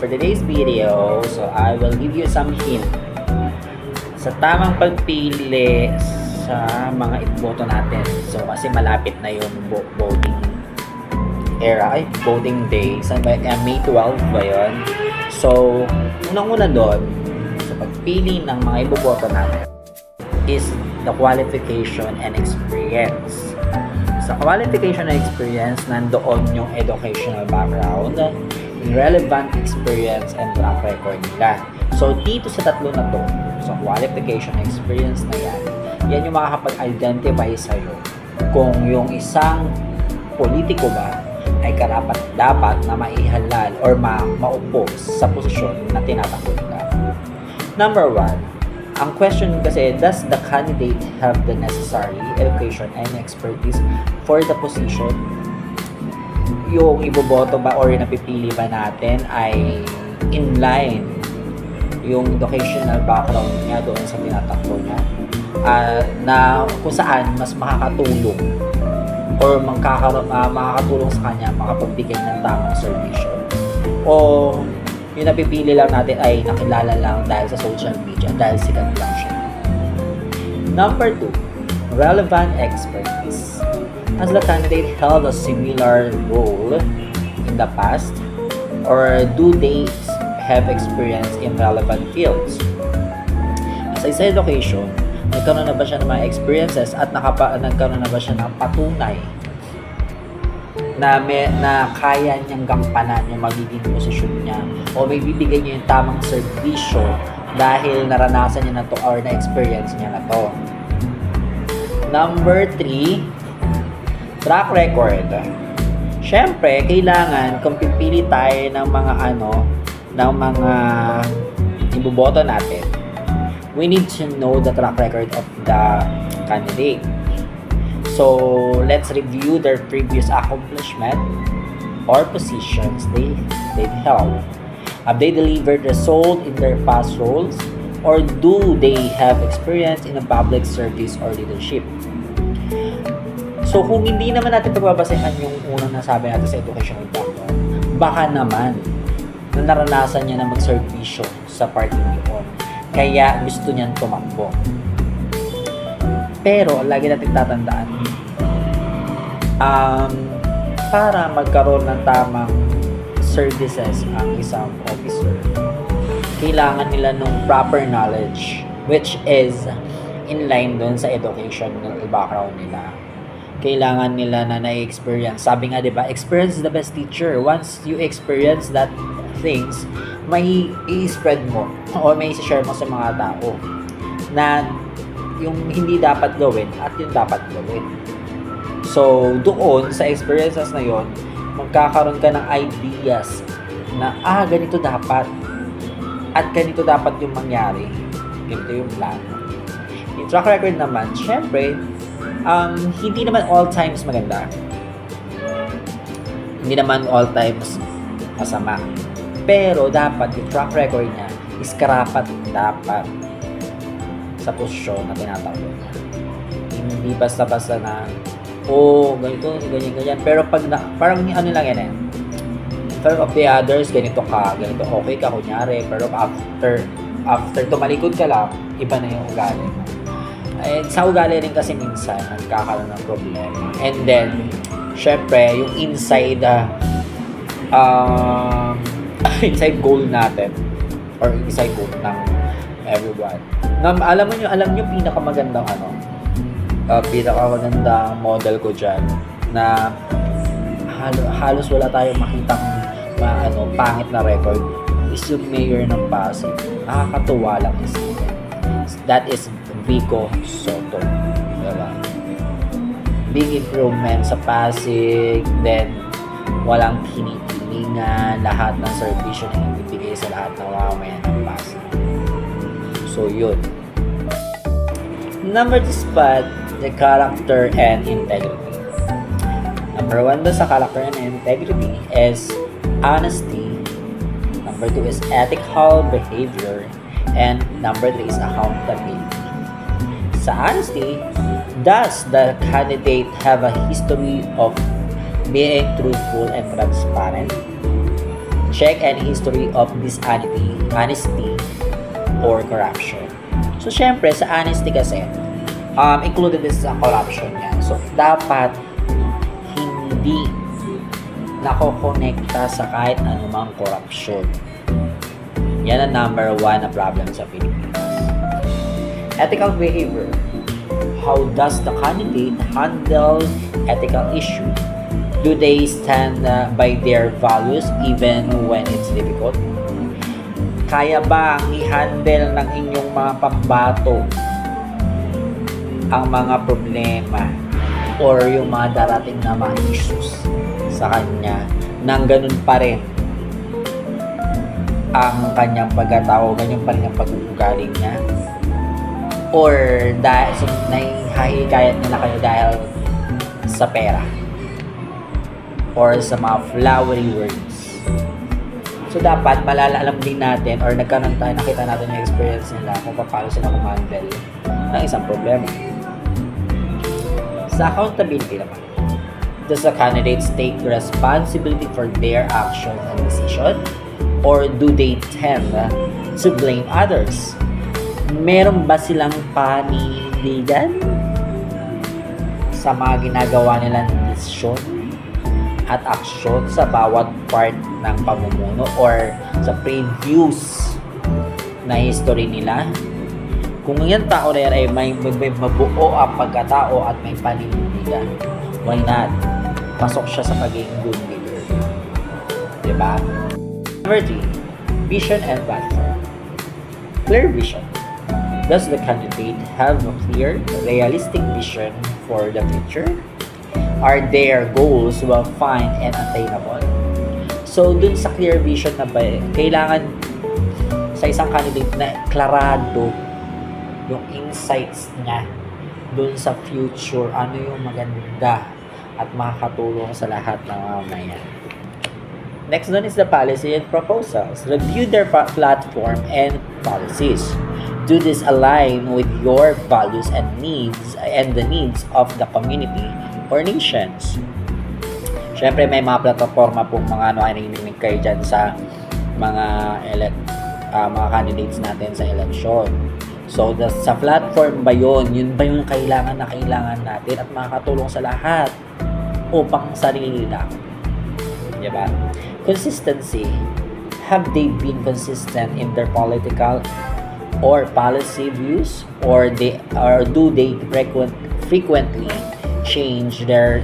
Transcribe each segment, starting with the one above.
for today's video, so I will give you some hint sa tamang pagpili sa mga iboto natin. So kasi malapit na yung voting era, voting day. Sa May 12 ba yun? So, unang-una doon, sa pagpili ng mga iboboto natin is the qualification and experience. Sa qualification and experience, nandoon yung educational background, relevant experience, and track record nila. So, dito sa tatlo na to, sa qualification and experience na yan yung makakapag-identify sa'yo kung yung isang politiko ba ay karapat-dapat na maihalal or maupo sa posisyon na tinatakot ka. Number 1, ang question kasi, does the candidate have the necessary education and expertise for the position? Yung iboboto ba or napipili ba natin ay in line yung educational background niya doon sa tinatakbo niya, na kung saan mas makakatulong or makakatulong sa kanya makapagbigay ng tamang serbisyo, o yung napipili lang natin ay nakilala lang dahil sa social media, dahil sikat lang siya. Number 2, relevant expertise. Has the candidate held a similar role in the past, or do they have experience in relevant fields? Sa education, nagkaroon na ba siya ng mga experiences at nagkaroon na ba siya ng patunay na kaya niyang gampanan yung magiging posisyon niya, o may bibigay niya yung tamang serbisyo dahil naranasan niya na to or na-experience niya na to. Number 3, track record. Siyempre, kailangan kung pipili tayo ng mga iboboto natin, we need to know the track record of the candidate. So, let's review their previous accomplishment or positions they've held. Have they delivered result in their past roles, or do they have experience in a public service or leadership? So, kung hindi naman natin pagbabasehan yung unang nasabi natin sa educational background, baka naman na naranasan niya na magservisyo sa party niyon, kaya gusto niyan tumakbo. Pero, lagi natin tatandaan, para magkaroon ng tamang services ang isang officer, kailangan nila ng proper knowledge, which is in line dun sa education ng background nila. Kailangan nila na na-experience. Sabi nga, diba, experience is the best teacher. Once you experience that things, may i-spread mo o may i-share mo sa mga tao na yung hindi dapat gawin at yung dapat gawin. So, doon sa experiences na yon, magkakaroon ka ng ideas na ganito dapat at ganito dapat yung mangyari, ganito yung plan. Yung track record naman, syempre, hindi naman all times maganda, hindi naman all times masama, pero dapat yung track record niya is karapat dapat sa posisyon na tinatakbo niya. Hindi basta-basta na ganito, ganyan. Pero pag parang ano lang yan in front of the others, ganito ka, ganito okay ka, kunyari. Pero after tumalikod ka lang, iba na yung ugali mo. Sa ugali rin kasi minsan, nagkakaroon ng problema. And then, syempre, yung inside goal natin, or inside goal ng everyone. Alam nyo pinakamagandang pinakamagandang model ko dyan, na halos wala tayong makitang pangit na record, is yung mayor ng Pasig. Nakakatuwa lang isipin. That is Vico Soto. Diba? Big improvement sa Pasig, then walang kinikilingan, lahat ng servisyo na ibibigay sa lahat ng mamamayan ng Pasig. So, yun. Number 2 spot, the character and integrity. Number 1 doon sa character and integrity is honesty. Number 2 is ethical behavior. And number 3 is accountability. Sa honesty, does the candidate have a history of being truthful and transparent? Check any history of honesty, or corruption. So, syempre, sa honesty kasi, included this sa corruption niya. So, dapat hindi nakokonekta sa kahit anumang corruption. Yan ang number 1 na problem sa Pilipinas. Ethical behavior. How does the candidate handle ethical issue? Do they stand by their values even when it's difficult? Kaya ba ang i-handle ng inyong mga pambato ang mga problema or yung mga darating na mga issues sa kanya nang ganun pa rin ang kanyang pagkatao, ganyan pa rin ang pag-uugali niya? Or dahil nahihikayat nila kayo dahil sa pera or sa mga flowery words? So dapat malalalam din natin or nakita natin yung experience nila kung paano sila kumandel ng isang problema. Sa accountability naman, does the candidates take responsibility for their action and decision, or do they tend to blame others? Meron ba silang panindigan sa mga ginagawa nilang desisyon at aksyon sa bawat part ng pamumuno or sa previous na history nila? Kung yung tao na yan ay may mabuo ang pagkatao at may panindigan, why not? Pasok siya sa pagiging good leader. Diba? Number 3, vision and platform. Clear vision. Does the candidate have a clear, realistic vision for the future? Are their goals well-defined and attainable? So, dun sa clear vision na ba, kailangan sa isang candidate na klarado yung insights niya dun sa future, ano yung maganda at makakatulong sa lahat ng mamamayan. Next one is the policy and proposals. Review their platform and policies. Do this align with your values and needs and the needs of the community or nations? Siyempre, may mga plataforma pong mga narinig kayo dyan sa mga candidates natin sa election. So, sa platform ba yun? Yun ba yung kailangan natin at makakatulong sa lahat upang sarili lang? Diba? Consistency. Have they been consistent in their political or policy views, or do they frequently change their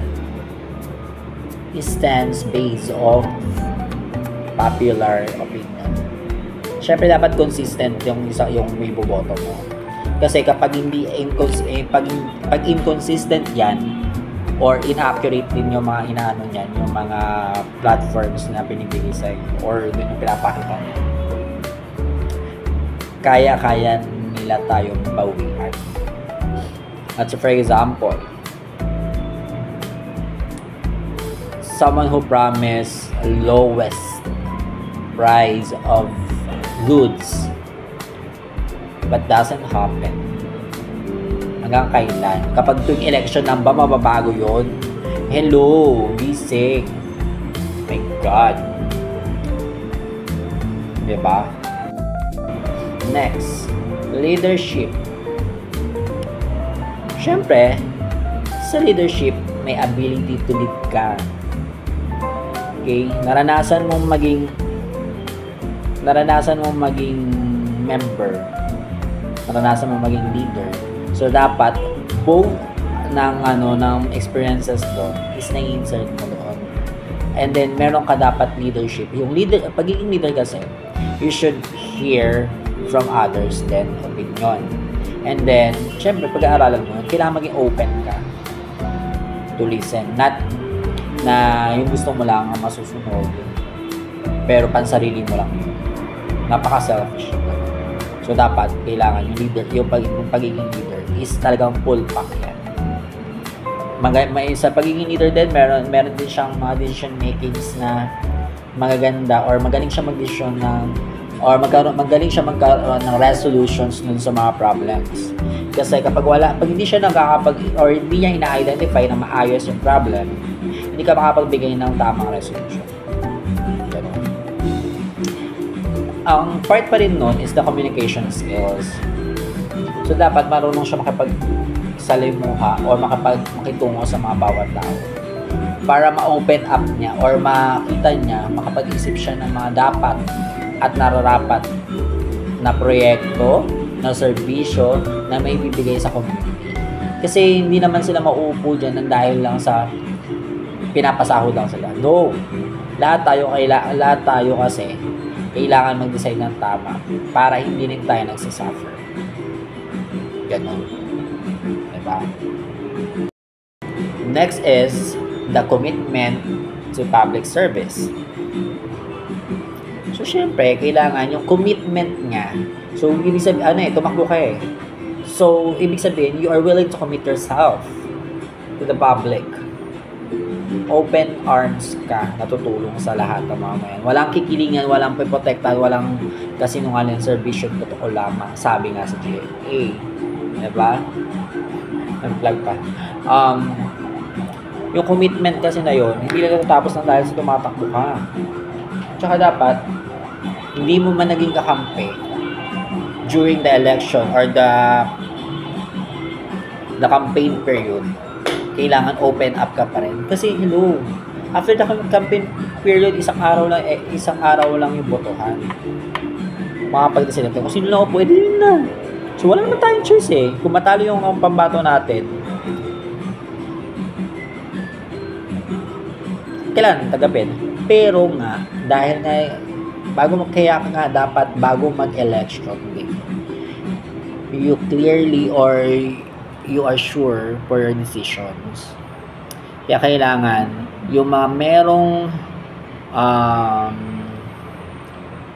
stance based on popular opinion? Syempre dapat consistent yung may boboto mo. Kasi kapag pag inconsistent yan or inaccurate din yung mga inaano niyan, yung mga platforms na binibigay sa or yung pinapakita niya, kaya nila tayong bawian. At so for example, someone who promised lowest price of goods but doesn't happen. Hanggang kailan? Kapag tuwing election lang ba mababago yun? Hello, gising. My God. Diba? Next, leadership. Siyempre, sa leadership, may ability to lead ka. Okay? Naranasan mong maging member. Naranasan mong maging leader. So, dapat, both ng experiences doon is na-insert mo doon. And then, meron ka dapat leadership. Yung pagiging leader kasi, you should hear from others then opinion. And then, syempre, pag-aaralan mo, kailangan maging open ka to listen. Not na yung gusto mo lang ang masusunod, pero pansarili mo lang yun. Napaka-selfish. So, dapat, kailangan yung leader, yung pagiging leader is talagang full pack yan. Sa pagiging leader din, meron din siyang mga decision makings na magaganda or magaling siya mag-decision magaling siya magkaroon ng resolutions dun sa mga problems. Kasi pag hindi siya or hindi niya ina-identify na maayos yung problem, hindi ka makapagbigay ng tamang resolution. Ganun. ang part pa rin nun is the communication skills. So, dapat marunong siya makipagsalimuha or makitungo sa mga bawat tao para ma-open up niya or makita niya, makapag-isip siya ng mga dapat at nararapat na proyekto, na serbisyo na may bibigay sa community. Kasi hindi naman sila mauupo dyan ng dahil lang sa pinapasahod lang sila. No! Lahat tayo kasi kailangan mag-decide ng tama para hindi rin tayo nagsasuffer. Ganon. Diba? Next is the commitment to public service. So, syempre, kailangan yung commitment niya. So, ibig sabihin, tumakbo ka eh. So, ibig sabihin, you are willing to commit yourself to the public. Open arms ka, natutulong sa lahat ng mga mayan. Walang kikilingan, walang piprotektahan, walang kasinungaling servisyo, totoo lamang. Sabi nga sa GMA. Diba? Nag-plug pa. Yung commitment kasi na yun, hindi lang natapos ng dahil sa tumatakbo ka. Tsaka dapat, hindi mo man naging kakampi during the election or the campaign period, kailangan open up ka pa rin. Kasi hello, after the campaign period, isang araw lang yung botohan. Makapag-decide natin kung sino lang ako pwede yun na. So wala naman tayong choice eh. Kung matalo yung pambato natin, kailangan tagapin. Pero nga, dahil nga dapat bago mag-election, you clearly or you are sure for your decisions. Kaya kailangan yung mga merong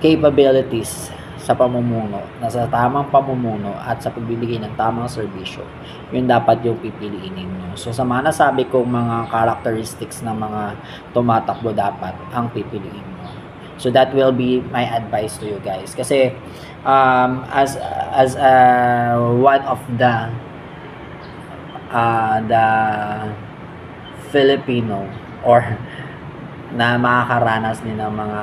capabilities sa pamumuno, nasa tamang pamumuno at sa pagbibigay ng tamang serbisyo, yun dapat yung pipiliin ninyo. So sa mga nasabi kong mga characteristics ng mga tumatakbo, dapat ang pipiliin mo. So that will be my advice to you guys. Kasi as one of the Filipino or na makakaranas din ng mga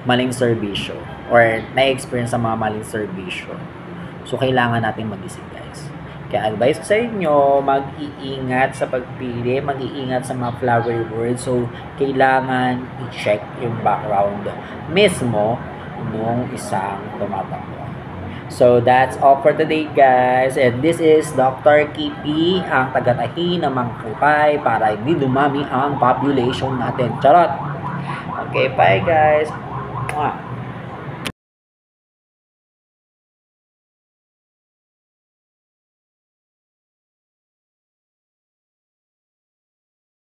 maling serbisyo or na-experience sa mga maling serbisyo. So, kailangan natin mag-isip, guys. Kaya advice ko sa inyo, mag-iingat sa pagpili, mag-iingat sa mga flowery words. So, kailangan i-check yung background mismo nung isang tumatakbo. So, that's all for today, guys. And this is Dr. Kipi, ang taga-tahi ng mga kupay para hindi dumami ang population natin. Charot! Okay, bye, guys. Mwah.